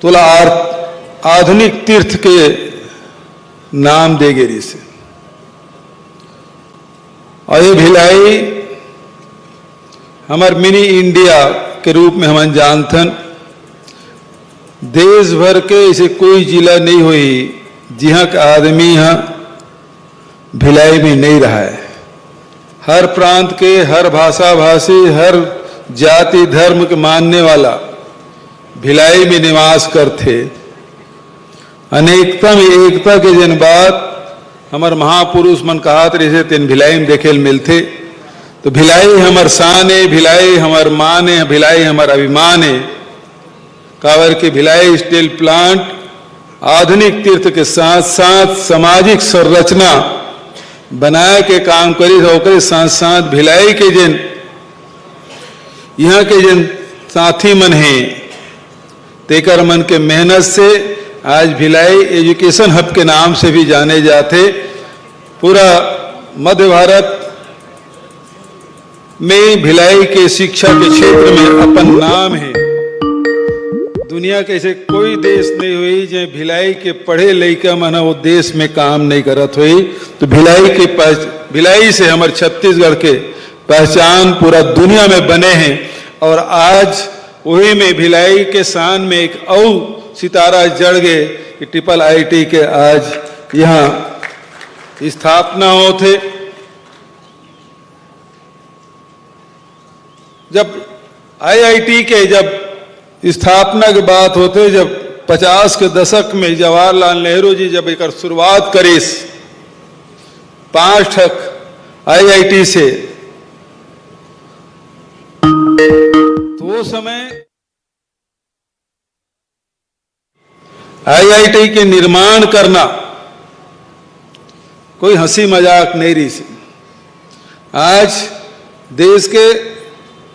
तोला आधुनिक तीर्थ के नाम देगे रही से। और ये भिलाई हमार मिनी इंडिया के रूप में हम जानथन। देश भर के ऐसे कोई जिला नहीं हुई जहाँ का आदमी यहाँ भिलाई में नहीं रहा है। हर प्रांत के, हर भाषा भाषी, हर जाति धर्म के मानने वाला भिलाई में निवास करते। अनेकता में एकता के जन बात हमार महापुरुष मन कहात रहे तेन भिलाई में देखे मिलते। तो भिलाई हमार शान है, भिलाई हमार मान है, भिलाई हमार अभिमान है। कावर के भिलाई स्टील प्लांट आधुनिक तीर्थ के साथ साथ सामाजिक संरचना बनाए के काम करी। ओकरे साथ साथ भिलाई के जन यहाँ के जन साथी मन हैं तेकर मन के मेहनत से आज भिलाई एजुकेशन हब के नाम से भी जाने जाते। पूरा मध्य भारत में भिलाई के शिक्षा के क्षेत्र में अपन नाम है। दुनिया के ऐसे कोई देश नहीं हुई जो भिलाई के पढ़े लड़का मन वो देश में काम नहीं करत हुई। तो भिलाई से हमारे छत्तीसगढ़ के पहचान पूरा दुनिया में बने हैं। और आज वही में भिलाई के शान में एक और सितारा जड़ गए कि IIIT के आज यहाँ स्थापना होते। जब IIT के जब स्थापना की बात होते, जब 50 के दशक में जवाहरलाल नेहरू जी जब एक शुरुआत करीस 5 IIT से, तो वो समय IIT के निर्माण करना कोई हंसी मजाक नहीं रही से। आज देश के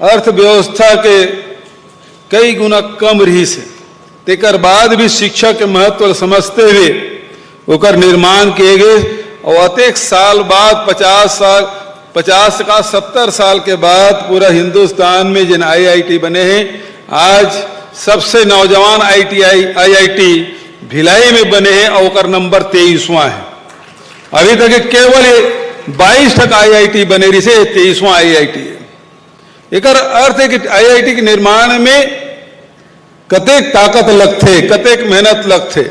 अर्थव्यवस्था के कई गुना कम रही से, तेकर बाद भी शिक्षा के महत्व समझते हुए ओकर निर्माण किए गए। और अतेक साल बाद 50 का 70 साल के बाद पूरा हिंदुस्तान में जिन IIT बने हैं, आज सबसे नौजवान IIT भिलाई में बने हैं और ओकर नंबर 23वां है। अभी तक केवल 22 IIT बने रही से 23वां IIT है। एक अर्थ है कि IIT के निर्माण में कतेक ताकत लगते, कतेक मेहनत लगते।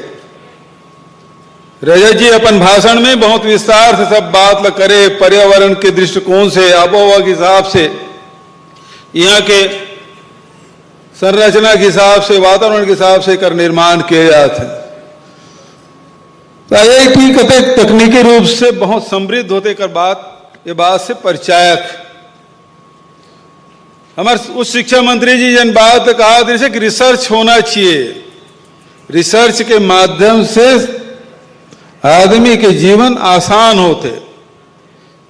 रजत जी अपन भाषण में बहुत विस्तार से सब बात करे, पर्यावरण के दृष्टिकोण से, आबोहवा के हिसाब से, यहाँ के संरचना के हिसाब से, वातावरण के हिसाब से कर निर्माण किए जाते हैं। तो IIT कतेक तकनीकी रूप से बहुत समृद्ध होते कर ये बात से परिचायक। हमारे उच्च शिक्षा मंत्री जी जन बात कहा जैसे कि रिसर्च होना चाहिए। रिसर्च के माध्यम से आदमी के जीवन आसान होते।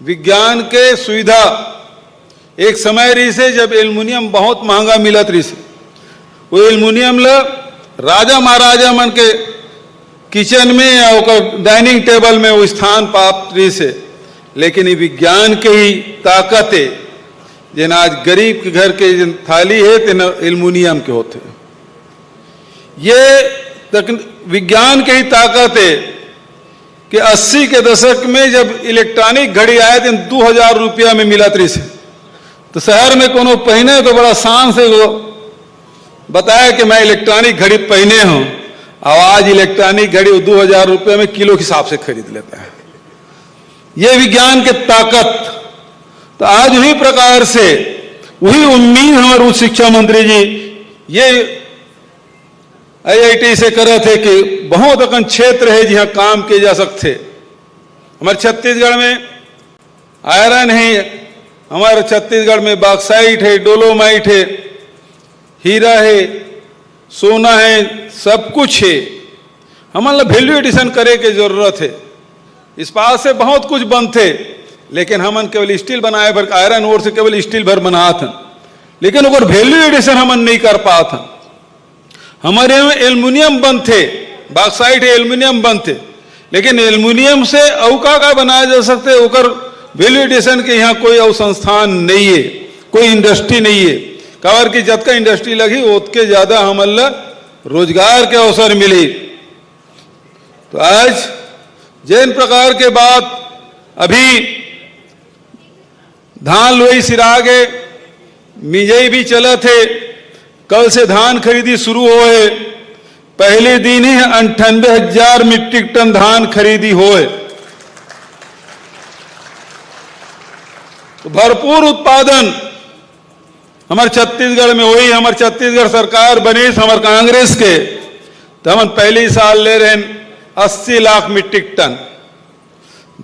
विज्ञान के सुविधा एक समय रही से जब एल्युमिनियम बहुत महंगा मिलत रही से, वो एल्युमिनियम ला राजा महाराजा मन के किचन में या डाइनिंग टेबल में वो स्थान प्राप्त रही से। लेकिन ये विज्ञान के ही ताकत है जिन आज गरीब के घर के जिन थाली है तेन एल्युमिनियम के होते। ये विज्ञान के ही ताकत है कि 80 के दशक में जब इलेक्ट्रॉनिक घड़ी आए थे 2000 रुपया में मिलत रही से। तो शहर में कोनो पहने तो बड़ा शान से वो बताया कि मैं इलेक्ट्रॉनिक घड़ी पहने हूं। आज इलेक्ट्रॉनिक घड़ी 2000 रुपये में किलो के हिसाब से खरीद लेता है। ये विज्ञान के ताकत। तो आज उसी प्रकार से वही उम्मीद हमारे उच्च शिक्षा मंत्री जी ये IIT से करे थे कि बहुत अकन क्षेत्र है जहां काम किए जा सकते। हमारे छत्तीसगढ़ में आयरन है, हमारे छत्तीसगढ़ में बॉक्साइट है, डोलोमाइट है, हीरा है, सोना है, सब कुछ है। हमारे वैल्यू एडिशन करे की जरूरत है। इस्पात से बहुत कुछ बनते, लेकिन हमन केवल स्टील बनाए भर, आयरन ओर से केवल स्टील भर बनात हन, लेकिन ओकर वैल्यू एडिशन हमन नहीं कर पात हन। हमारे में एल्युमिनियम बनते, बॉक्साइट एल्युमिनियम बनते, लेकिन एल्युमिनियम से और का बनाया जा सकते ओकर वैल्यू एडिशन के यहाँ कोई और संस्थान नहीं है, कोई इंडस्ट्री नहीं है। काबर की जतका इंडस्ट्री लगी उतके ज्यादा हमन ला रोजगार के अवसर मिली। तो आज जिन प्रकार के बात अभी धान लोई सिरागे मिजई भी चले थे, कल से धान खरीदी शुरू होए, पहले दिन ही 98,000 मीट्रिक टन धान खरीदी होए। तो भरपूर उत्पादन हमारे छत्तीसगढ़ में हुई। हमारे छत्तीसगढ़ सरकार बनी हमारे कांग्रेस के, तो हम पहले साल ले रहे हैं 80 लाख मीट्रिक टन,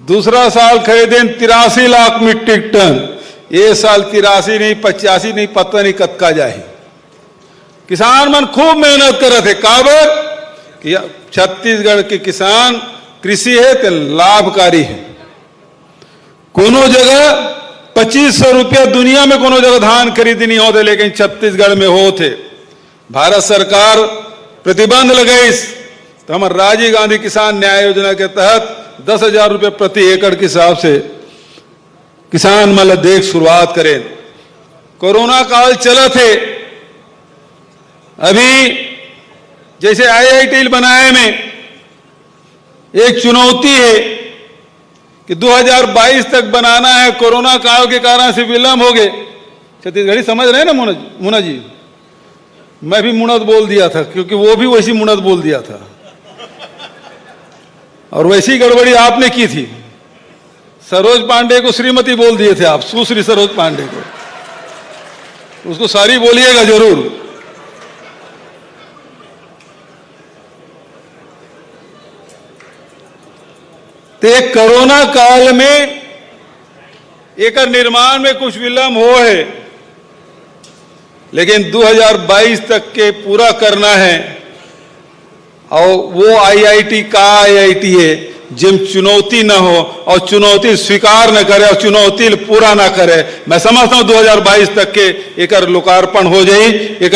दूसरा साल खरीदे 83 लाख मीट्रिक टन, ये साल 83 नहीं 85 नहीं पता नहीं कद का जाए। किसान मन खूब मेहनत कर रहे थे, काबर कि छत्तीसगढ़ के किसान कृषि है तो लाभकारी है। कोनो जगह 2500 रुपया दुनिया में कोनो जगह धान खरीदी नहीं होते, लेकिन छत्तीसगढ़ में होते। भारत सरकार प्रतिबंध लगाई, तो हमारे राजीव गांधी किसान न्याय योजना के तहत 10,000 रुपये प्रति एकड़ के हिसाब से किसान मतलब देख शुरुआत करें। कोरोना काल चला थे, अभी जैसे IIT बनाए में एक चुनौती है कि 2022 तक बनाना है, कोरोना काल के कारण से विलंब हो गए। छत्तीसगढ़ी समझ रहे हैं ना मुना जी? मैं भी मुनत बोल दिया था, क्योंकि वो भी वैसी मुनत बोल दिया था और वैसी गड़बड़ी आपने की थी। सरोज पांडे को श्रीमती बोल दिए थे आप, सुश्री सरोज पांडे को, उसको सारी बोलिएगा जरूर। तो एक कोरोना काल में एक निर्माण में कुछ विलंब हो है, लेकिन 2022 तक के पूरा करना है। और वो IIT का IIT है जिम चुनौती ना हो और चुनौती स्वीकार न करे और चुनौती पूरा ना करे। मैं समझता हूं 2022 तक के एक लोकार्पण हो जाए, एक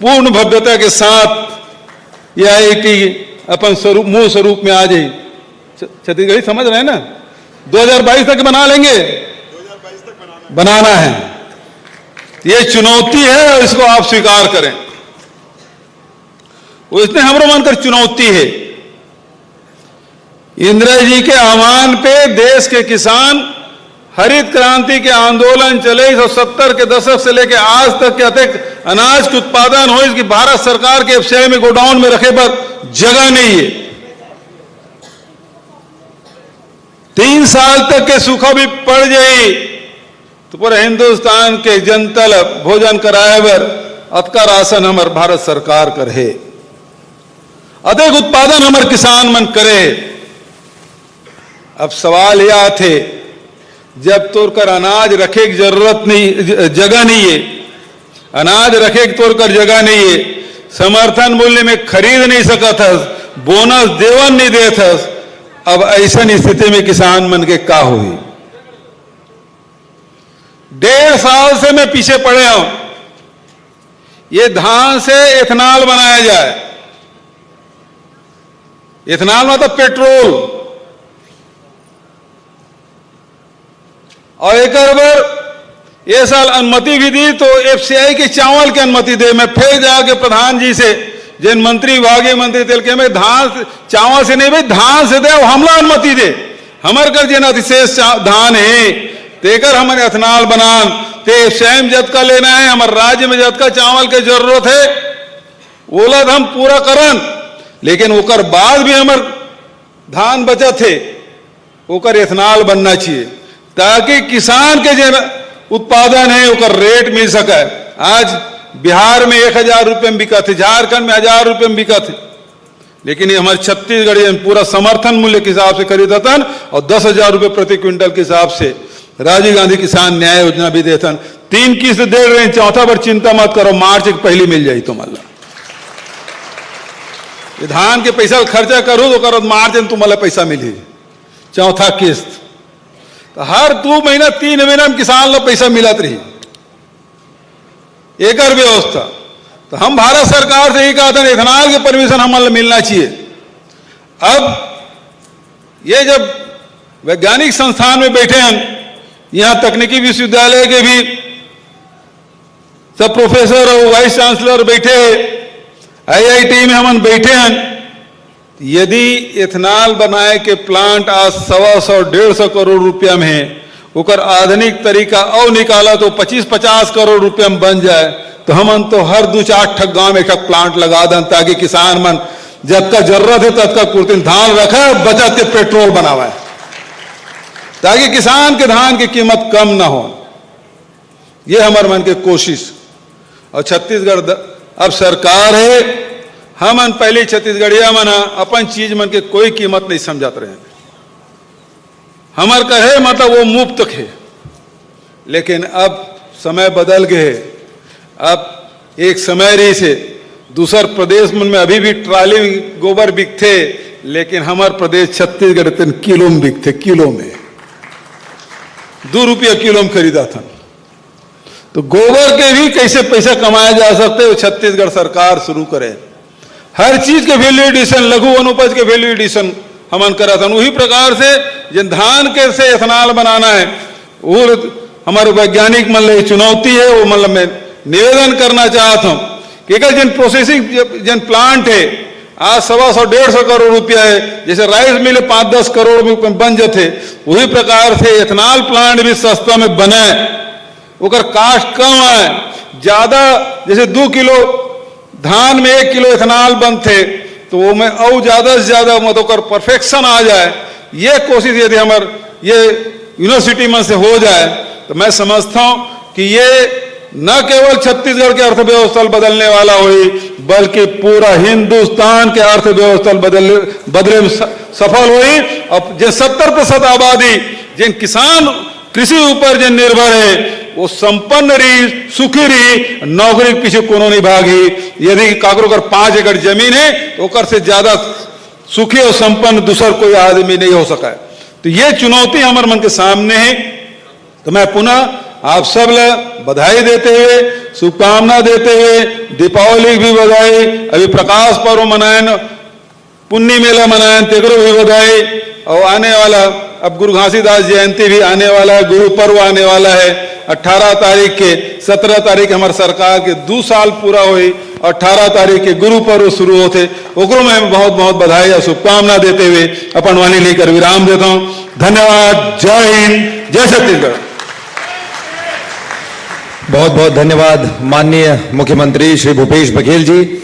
पूर्ण भव्यता के साथ ये IIT अपन स्वरूप मूल स्वरूप में आ जाए। छत्तीसगढ़ी समझ रहे हैं ना? 2022 तक बना लेंगे, 2022 तक बनाना है। ये चुनौती है और इसको आप स्वीकार करें। वो इसने हमरो मानकर चुनौती है। इंदिरा जी के आह्वान पे देश के किसान हरित क्रांति के आंदोलन चले 1970 के दशक से लेकर आज तक के अधिक अनाज के उत्पादन हो, इसकी भारत सरकार के FCI में गोडाउन में रखे पर जगह नहीं है। 3 साल तक के सूखा भी पड़ जाए तो पूरे हिंदुस्तान के जनतल भोजन कराए बर अतका राशन हमारे भारत सरकार करे, अधिक उत्पादन हमारे किसान मन करे। अब सवाल यह थे, जब तोड़ कर अनाज रखे की जरूरत नहीं, जगह नहीं है, अनाज रखे की तोड़ कर जगह नहीं है, समर्थन मूल्य में खरीद नहीं सकत है, बोनस देवन नहीं देत है, अब ऐसा स्थिति में किसान मन के का हुई? 1.5 साल से मैं पीछे पड़े हूं, ये धान से इथेनॉल बनाया जाए। इथेनॉल मतलब पेट्रोल, और एक बार ये साल अनुमति भी दी तो FCI के चावल की अनुमति दे। मैं फिर जाके प्रधान जी से, जिन मंत्री विभागीय मंत्री तेल के, मैं धान चावल से नहीं भाई धान से दे, हमला अनुमति दे। हमारे कर जिन अतिशेष धान है तेकर हमारे इथेनॉल बनान ते FCI में जत का लेना है, हमारे राज्य में जत का चावल की जरूरत है ओला हम पूरा करन। लेकिन ओकर बाद भी हमार धान बचत है, ओकर इथेनॉल बनना चाहिए ताकि किसान के जो उत्पादन है ओकर रेट मिल सके। आज बिहार में 1,000 रुपये में बिकत है, झारखंड में 1,000 रुपये में बिकत है, लेकिन ये हमारे छत्तीसगढ़ पूरा समर्थन मूल्य के हिसाब से खरीदतन और 10,000 रुपये प्रति क्विंटल के हिसाब से राजीव गांधी किसान न्याय योजना भी देतन। 3 किस्त दे रहे हैं, चौथा बार चिंता मत करो, मार्च के पहले मिल जाये तुम्हारा। धान के पैसा खर्चा करो तो करो, मार्च में तुम्हारा पैसा मिले चौथा किस्त। तो हर 2 महीना 3 महीना में किसान लोग पैसा मिलत रही, एक व्यवस्था। तो हम भारत सरकार से ही कहा था इथेनॉल के परमिशन हमारे मिलना चाहिए। अब ये जब वैज्ञानिक संस्थान में बैठे हैं, यहां तकनीकी विश्वविद्यालय के भी सब प्रोफेसर और वाइस चांसलर बैठे, IIT में हम बैठे हैं, यदि इथेनॉल बनाए के प्लांट आज 125-150 करोड़ रुपया में है, उकर आधुनिक तरीका और निकाला तो 25-50 करोड़ रुपया में बन जाए, तो हमन तो हर 2-4 ठक गांव में एक प्लांट लगा दें, ताकि किसान मन जब का जरूरत है तब का कुर्तिन धान रखा बचत के पेट्रोल बनावा, ताकि किसान के धान की कीमत कम ना हो। ये हमारे मन के कोशिश। और छत्तीसगढ़ अब सरकार है, हमन पहले छत्तीसगढ़िया मना अपन चीज मन के कोई कीमत नहीं समझत रहे, हमार कहे मतलब वो मुफ्त है। लेकिन अब समय बदल गए, अब एक समय रही से दूसर प्रदेश में अभी भी ट्राली गोबर बिकते, लेकिन हमार प्रदेश छत्तीसगढ़ तीन किलो में बिकते, किलो में 2 रुपया किलो में खरीदा था। तो गोबर के भी कैसे पैसा कमाया जा सकते हो, छत्तीसगढ़ सरकार शुरू करे। हर चीज के वैल्यू एडिशन, लघु अनुपज के वैल्यू एडिशन हमन करा था। उसी प्रकार से जिन धान के से इथेनॉल बनाना है, वो हमारे वैज्ञानिक मतलब चुनौती है। वो मतलब मैं निवेदन करना चाहता हूं कि जिन प्रोसेसिंग जिन प्लांट है आज 125-150 करोड़ रुपया है, जैसे राइस मिल 5-10 करोड़ में बन जाते, वही प्रकार से इथेनॉल प्लांट भी सस्ता में बने, उकर कास्ट कम है। ज्यादा जैसे 2 किलो धान में 1 किलो इथेनॉल बनते, तो वो में और ज्यादा से ज्यादा मतलब परफेक्शन आ जाए। ये कोशिश यदि हमारे ये यूनिवर्सिटी में से हो जाए, तो मैं समझता हूं कि ये न केवल छत्तीसगढ़ के अर्थव्यवस्था बदलने वाला हुई, बल्कि पूरा हिंदुस्तान के अर्थव्यवस्था बदले में सफल हुई। अब जो 70% आबादी जिन किसान कृषि ऊपर जिन निर्भर है, वो संपन्न रही, सुखी रही, नौकरी के पीछे कोनो नहीं भागी। यदि काकरो कर 5 एकड़ जमीन है, तो ओकर से ज्यादा सुखी और संपन्न दूसर कोई आदमी नहीं हो सका है। तो ये चुनौती हमारे मन के सामने है। तो मैं पुनः आप सब बधाई देते हुए, शुभकामना देते हुए, दीपावली भी बधाई, अभी प्रकाश पर्व मनाएं, पुण्य मेला मनाएं, तेगरो भी बधाई। और आने वाला अब गुरु घासीदास जयंती भी आने वाला है, गुरु पर्व आने वाला है 18 तारीख के। 17 तारीख हमारे सरकार के 2 साल पूरा हुई, 18 तारीख के गुरु पर्व शुरू होते, ओकरो में बहुत बहुत बधाई और शुभकामना देते हुए अपन वाणी लेकर विराम देता हूं। धन्यवाद। जय हिंद, जय छत्तीसगढ़। बहुत बहुत धन्यवाद माननीय मुख्यमंत्री श्री भूपेश बघेल जी।